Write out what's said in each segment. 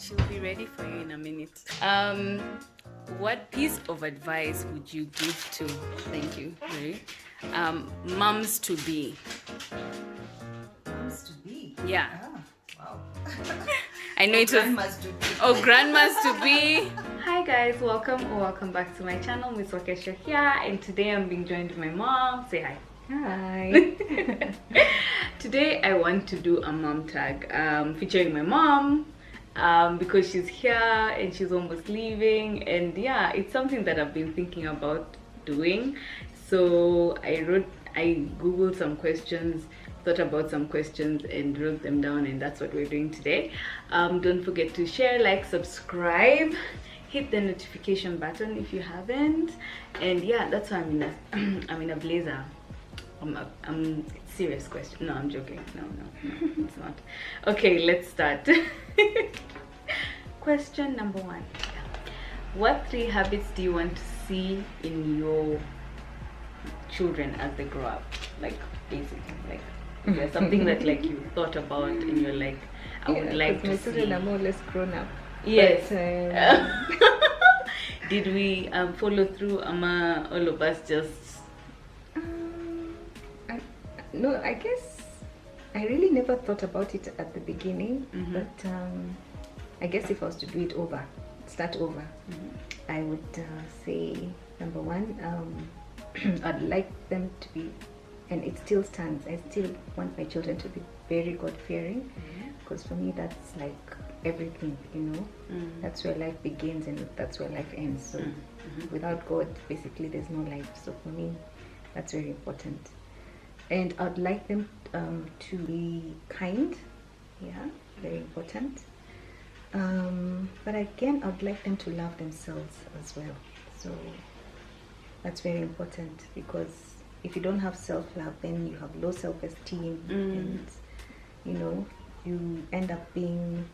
She'll be ready for you in a minute. What piece of advice would you give to, thank you, Mary, moms to be? Moms to be? Yeah. Wow. I know it was. Grandmas to be. Oh, grandmas to be. Hi guys, welcome back to my channel. Miss Wakesho here, and today I'm being joined by my mom. Say hi. Hi. Today I want to do a mom tag featuring my mom because she's here and she's almost leaving, and yeah, it's something that I've been thinking about doing. So I googled some questions, thought about some questions and wrote them down, and that's what we're doing today. Don't forget to share, like, subscribe, hit the notification button if you haven't, and yeah, that's why I'm in a blazer. Serious question. No, I'm joking. No, it's not. Okay, let's start. Question number 1. What 3 habits do you want to see in your children as they grow up? Like, basically, like, there's something that like you thought about and you're like, I would like to my see. children are more or less grown up. Yes. But, Did we follow through, Ama? All of us just. no, I guess I really never thought about it at the beginning. But I guess if I was to do it over, start over, I would say number 1, I'd like them to be, and it still stands, I still want my children to be very God-fearing, because for me that's like everything, you know. That's where life begins and that's where life ends. So without God, basically there's no life. So for me, that's very important. And I'd like them to be kind. Yeah, very important. But again, I'd like them to love themselves as well. So that's very important, because if you don't have self-love, then you have low self-esteem, and you know, you end up being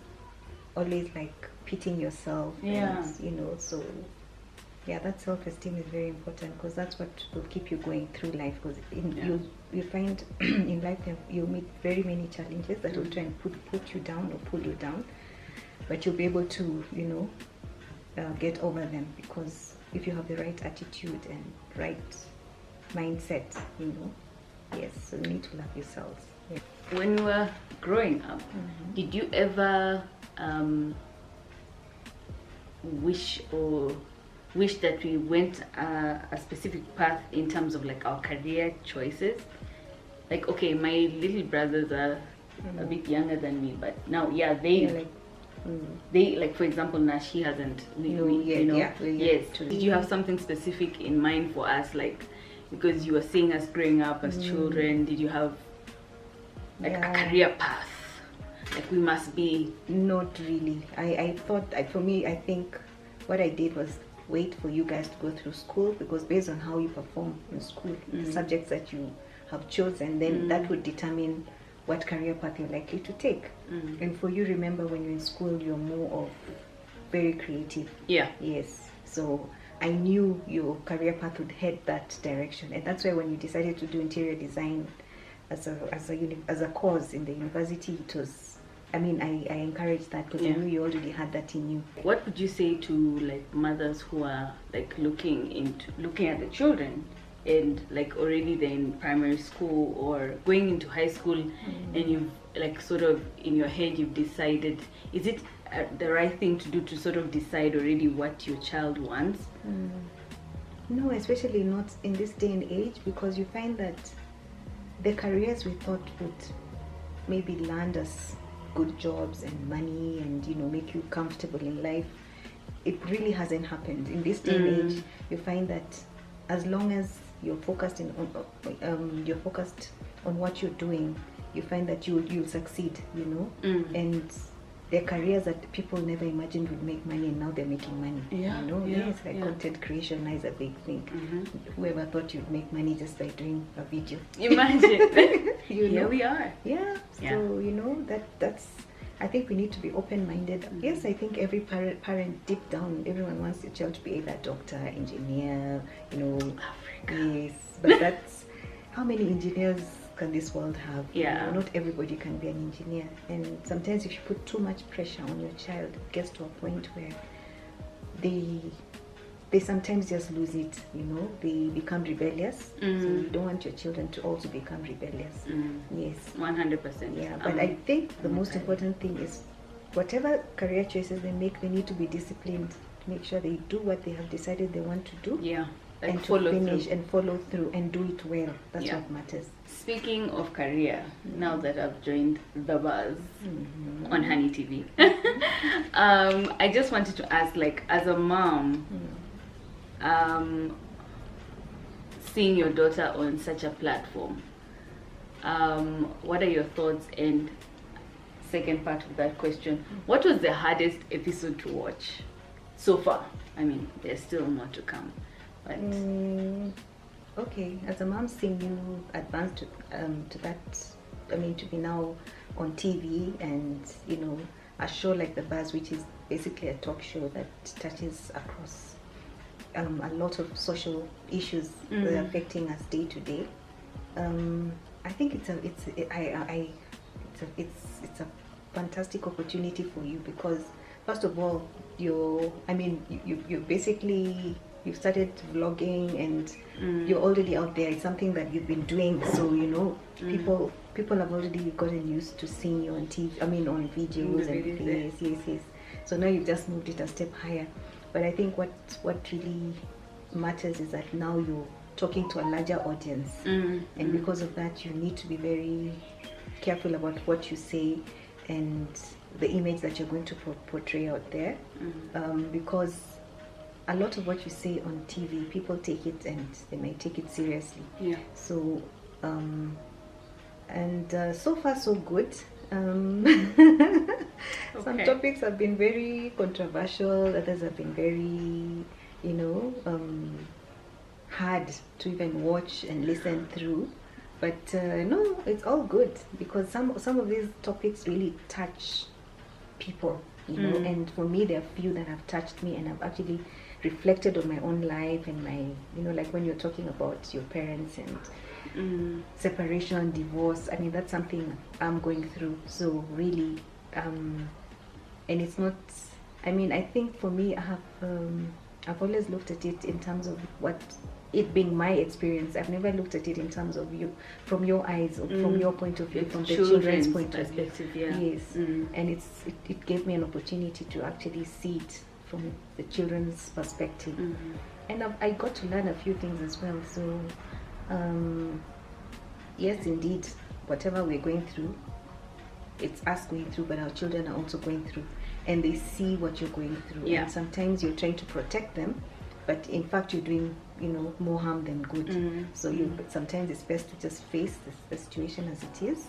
always like pitying yourself. Yeah. And, you know, so yeah, that self-esteem is very important, because that's what will keep you going through life. Because you find in life you'll meet very many challenges that will try and put you down or pull you down, but you'll be able to, you know, get over them, because if you have the right attitude and right mindset, you know. Yes, so you need to love yourselves. Yeah. When you were growing up, did you ever wish that we went a specific path in terms of like our career choices? Like, okay, my little brothers are a bit younger than me, but now, yeah, they like, for example, now she hasn't, yes. Did you have something specific in mind for us, like, because you were seeing us growing up as children? Did you have like a career path, like we must be? Not really. I thought, for me, I think what I did was wait for you guys to go through school, because based on how you perform in school, the subjects that you have chosen, then that would determine what career path you're likely to take. And for you, remember, when you're in school, you're more of very creative. Yeah. Yes. So I knew your career path would head that direction, and that's why when you decided to do interior design as a course in the university, it was, I mean, I encouraged that, because I knew you already had that in you. What would you say to like mothers who are like looking at the children, and like already they're in primary school or going into high school, and you've like sort of in your head you've decided, is it the right thing to do to sort of decide already what your child wants? No, especially not in this day and age, because you find that the careers we thought would maybe land us good jobs and money and, you know, make you comfortable in life, it really hasn't happened. In this day and age, you find that as long as you're focused on what you're doing, you find that you'll succeed, you know. And there are careers that people never imagined would make money, and now they're making money. You know, yes, like content creation now is a big thing. Whoever thought you'd make money just by doing a video? Imagine. Here we are. Yeah. So you know, that's. I think we need to be open-minded. Yes, I think every parent deep down, everyone wants their child to be either doctor, engineer, you know. Africa. Yes, but that's how many engineers can this world have? Yeah. Not everybody can be an engineer, and sometimes if you put too much pressure on your child, it gets to a point where they sometimes just lose it. They become rebellious. So you don't want your children to also become rebellious. Yes, 100%. yeah. But I think the most important thing is, whatever career choices they make, they need to be disciplined to make sure they do what they have decided they want to do. Yeah. And to finish and follow through and do it well. That's what matters. Speaking of career, now that I've joined the buzz on Honey TV, I just wanted to ask, like, as a mom, seeing your daughter on such a platform, what are your thoughts? And second part of that question, what was the hardest episode to watch so far? I mean, there's still more to come. But okay, as a mom, seeing you advance to that, to be now on TV and a show like The Buzz, which is basically a talk show that touches across a lot of social issues that are affecting us day to day. I think it's a fantastic opportunity for you, because first of all, you basically, you've started vlogging and you're already out there. It's something that you've been doing, so people have already gotten used to seeing you on TV. On videos and yes. So now you've just moved it a step higher. But I think what really matters is that now you're talking to a larger audience, and because of that, you need to be very careful about what you say and the image that you're going to portray out there, because a lot of what you say on TV, people take it and they may take it seriously. Yeah. So, so far so good. Some topics have been very controversial, others have been very, hard to even watch and listen through. But no, it's all good, because some of these topics really touch people, and for me, there are few that have touched me, and I've actually reflected on my own life and my, like when you're talking about your parents and separation, divorce. That's something I'm going through. So really, and it's not. I think for me, I've always looked at it in terms of what it being my experience. I've never looked at it in terms of you, from your eyes, or from your point of view, from the children's point of view. Yeah. Yes, and it gave me an opportunity to actually see it from the children's perspective, and I got to learn a few things as well. So yes, indeed, whatever we're going through, it's us going through, but our children are also going through, and they see what you're going through. Yeah. And sometimes you're trying to protect them, but in fact you're doing more harm than good. So sometimes it's best to just face the situation as it is,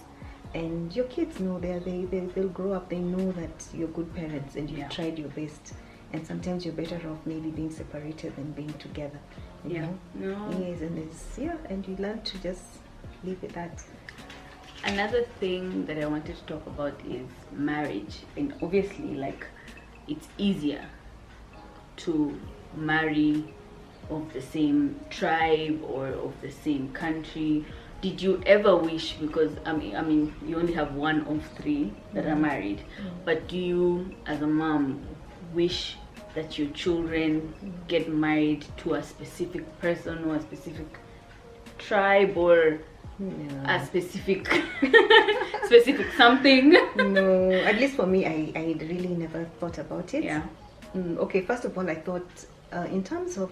and your kids know they'll grow up, they know that you're good parents and you've tried your best. And sometimes you're better off maybe being separated than being together. You know? No. Yes, and you learn to just live with that. Another thing that I wanted to talk about is marriage, and obviously, like, it's easier to marry of the same tribe or of the same country. Did you ever wish, because you only have one of three that are married, but do you, as a mom, wish that your children get married to a specific person or a specific tribe or a specific something? No, at least for me, I really never thought about it. Yeah. Okay, first of all, I thought in terms of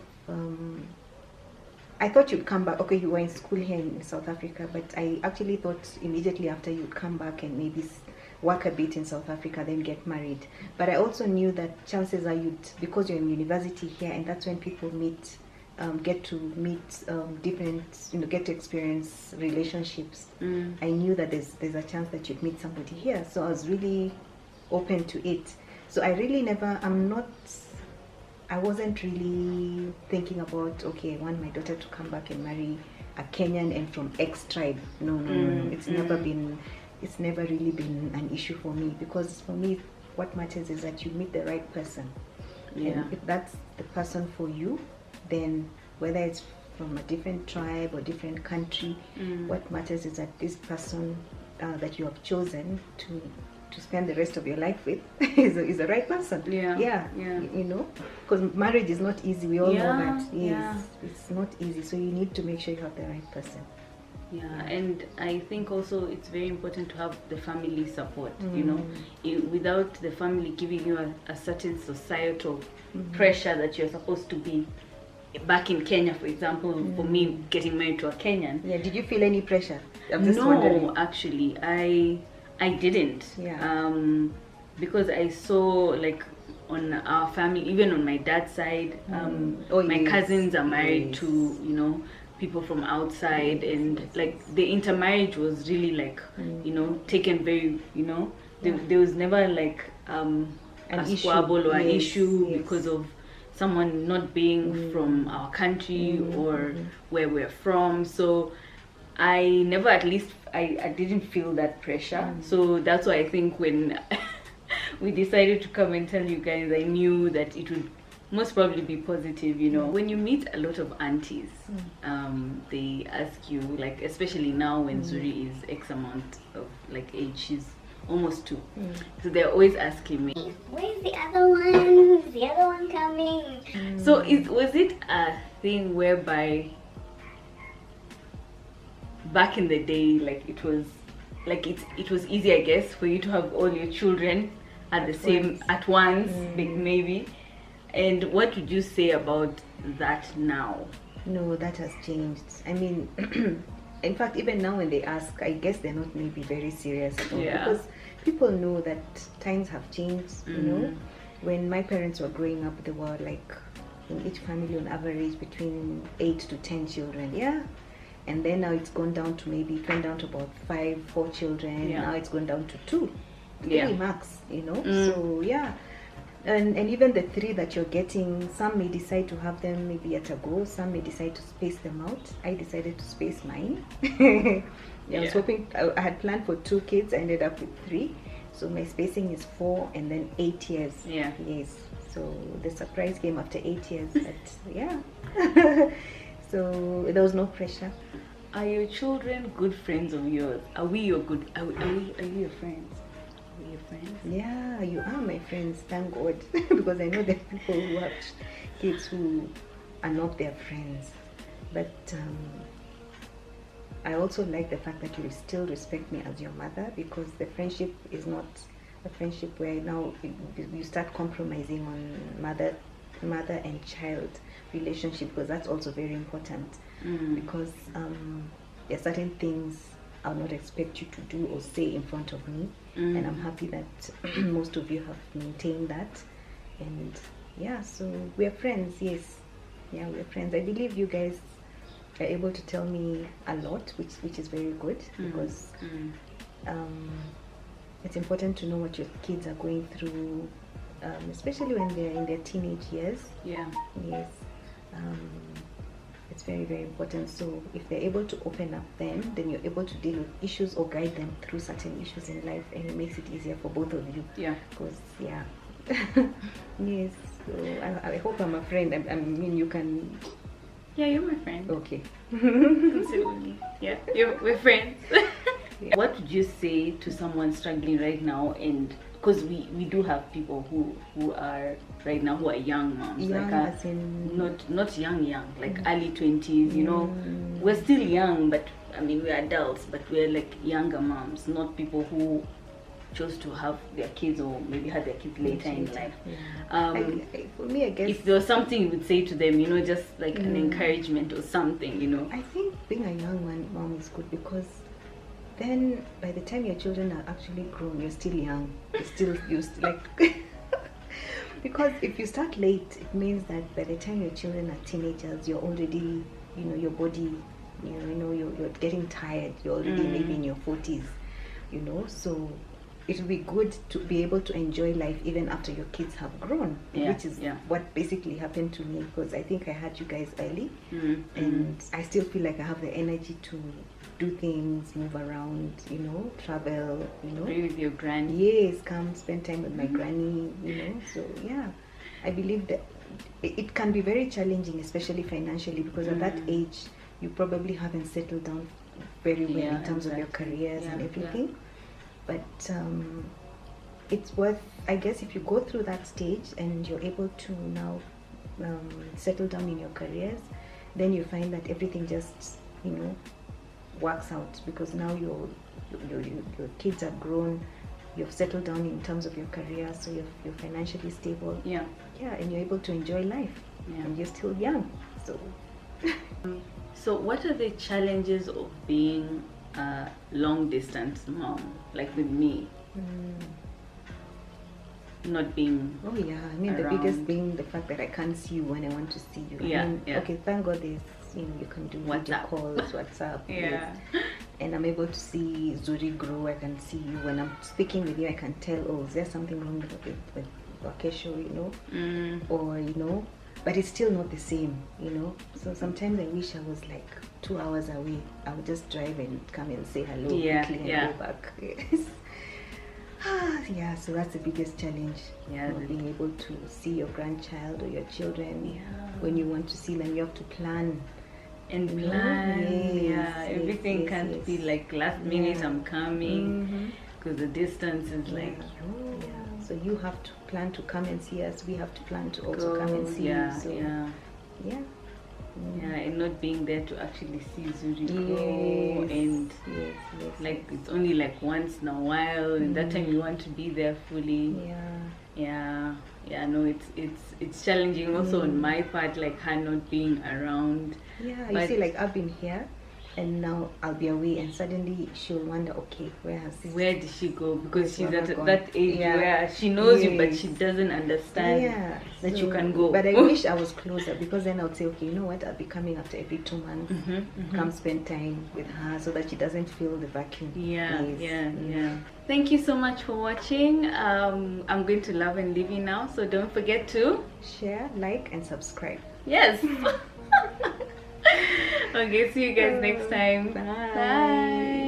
I thought you'd come back. Okay, you were in school here in South Africa, but I actually thought immediately after you'd come back and maybe work a bit in South Africa, then get married. But I also knew that chances are because you're in university here, and that's when people get to meet different, get to experience relationships. I knew that there's a chance that you'd meet somebody here, so I was really open to it. So I really I wasn't really thinking about, okay, I want my daughter to come back and marry a Kenyan and from X tribe. No. It's never really been an issue for me, because for me, what matters is that you meet the right person. Yeah. And if that's the person for you, then whether it's from a different tribe or different country. What matters is that this person that you have chosen to spend the rest of your life with is the right person. Yeah. You know, because marriage is not easy. We all know that. Yeah. It's not easy. So you need to make sure you have the right person. Yeah, and I think also it's very important to have the family support. You know, without the family giving you a certain societal pressure that you're supposed to be. Back in Kenya, for example, for me getting married to a Kenyan. Yeah, did you feel any pressure? No, actually, I didn't. Yeah. Because I saw like on our family, even on my dad's side, my cousins are married to, you know, people from outside, and like the intermarriage was really like, you know, taken very, you know, there was never like a squabble or an issue because of someone not being from our country or where we're from. So I never, at least I didn't feel that pressure. So that's why I think when we decided to come and tell you guys, I knew that it would most probably be positive. You know, when you meet a lot of aunties, they ask you, like, especially now when Zuri is X amount of like age, she's almost 2, so they're always asking me, where's the other one? Is the other one coming? So was it a thing whereby back in the day, like it was easy, I guess, for you to have all your children at once, maybe? And what would you say about that now? No, that has changed. I mean, in fact, even now when they ask, I guess they're not maybe very serious at all, because people know that times have changed. You know, when my parents were growing up, there were like in each family on average between 8 to 10 children. Yeah. And then now it's gone down to about 4 children. Now it's gone down to 2, 3 max, you know. So yeah. And even the 3 that you're getting, some may decide to have them maybe at a go, some may decide to space them out. I decided to space mine. I was hoping, I had planned for 2 kids, I ended up with 3. So my spacing is 4 and then 8 years. Yeah. Yes. So the surprise came after 8 years. But yeah. So there was no pressure. Are your children good friends of yours? Are we your good? Are you your friends? Are we your friends? Yeah, you are my friends. Thank God, because I know there are people who have kids who are not their friends. But I also like the fact that you still respect me as your mother, because the friendship is not a friendship where now you start compromising on mother and child relationship, because that's also very important. Because there are certain things I'll not expect you to do or say in front of me, and I'm happy that most of you have maintained that. And yeah, so we're friends. Yes, yeah, we're friends. I believe you guys are able to tell me a lot, which is very good, because it's important to know what your kids are going through, especially when they're in their teenage years. Yeah. Yes. It's very, very important. So if they're able to open up then you're able to deal with issues or guide them through certain issues in life, and it makes it easier for both of you. Yeah. Because, yeah. Yes. So I hope I'm a friend. I mean, you can... Yeah, you're my friend. Okay. Consider me. Yeah, we're friends. Yeah. What would you say to someone struggling right now? And because we do have people who are right now who are young moms, young, like as in... not young, like early 20s. You know, we're still young, but I mean we're adults, but we're like younger moms, not people who chose to have their kids or maybe had their kids later in life. For me, I guess if there was something you would say to them, you know, just like an encouragement or something, you know. I think being a young mom is good, because then by the time your children are actually grown, you're still young. You're still used like because if you start late, it means that by the time your children are teenagers, you're already, you know, your body, you're getting tired. You're already maybe in your 40s, you know. So it will be good to be able to enjoy life even after your kids have grown, which is what basically happened to me, because I think I had you guys early, and I still feel like I have the energy to do things, move around, you know, travel, you know. Be with your granny. Yes, come spend time with my granny, you know. So yeah, I believe that it can be very challenging, especially financially, because at that age you probably haven't settled down very well in terms of your careers and everything. But it's worth, I guess, if you go through that stage and you're able to now settle down in your careers, then you find that everything just, you know, works out, because now your kids are grown, you've settled down in terms of your career, so you're financially stable. And you're able to enjoy life, and you're still young. So what are the challenges of being a long distance mom, like with me? Not being I mean, around. the biggest being the fact that I can't see you when I want to see you. I mean, okay, thank God there's, you know, you can do video calls, WhatsApp. And I'm able to see Zuri grow. I can see you when I'm speaking with you. I can tell, oh, is there something wrong with Wakesho, you know, or, you know, but it's still not the same, you know. So sometimes I wish I was like 2 hours away. I would just drive and come and say hello quickly and go back. So that's the biggest challenge. Being able to see your grandchild or your children. When you want to see them, you have to plan. Everything can't be like last minute I'm coming, because the distance is like so you have to plan to come and see us, we have to plan to also come and see you. So and not being there to actually see Zuri grow, and like it's only like once in a while, and that time you want to be there fully. No, it's challenging also on my part, like her not being around. You see, like I've been here and now I'll be away, and suddenly she'll wonder, okay, where did she go? Because she's at that age where she knows you, but she doesn't understand that you can go. But I wish I was closer, because then I would say, okay, you know what, I'll be coming after every 2 months, come spend time with her, so that she doesn't feel the vacuum. Thank you so much for watching. I'm going to love and leave you now, so don't forget to share, like, and subscribe. Yes. Okay, see you guys next time. Bye.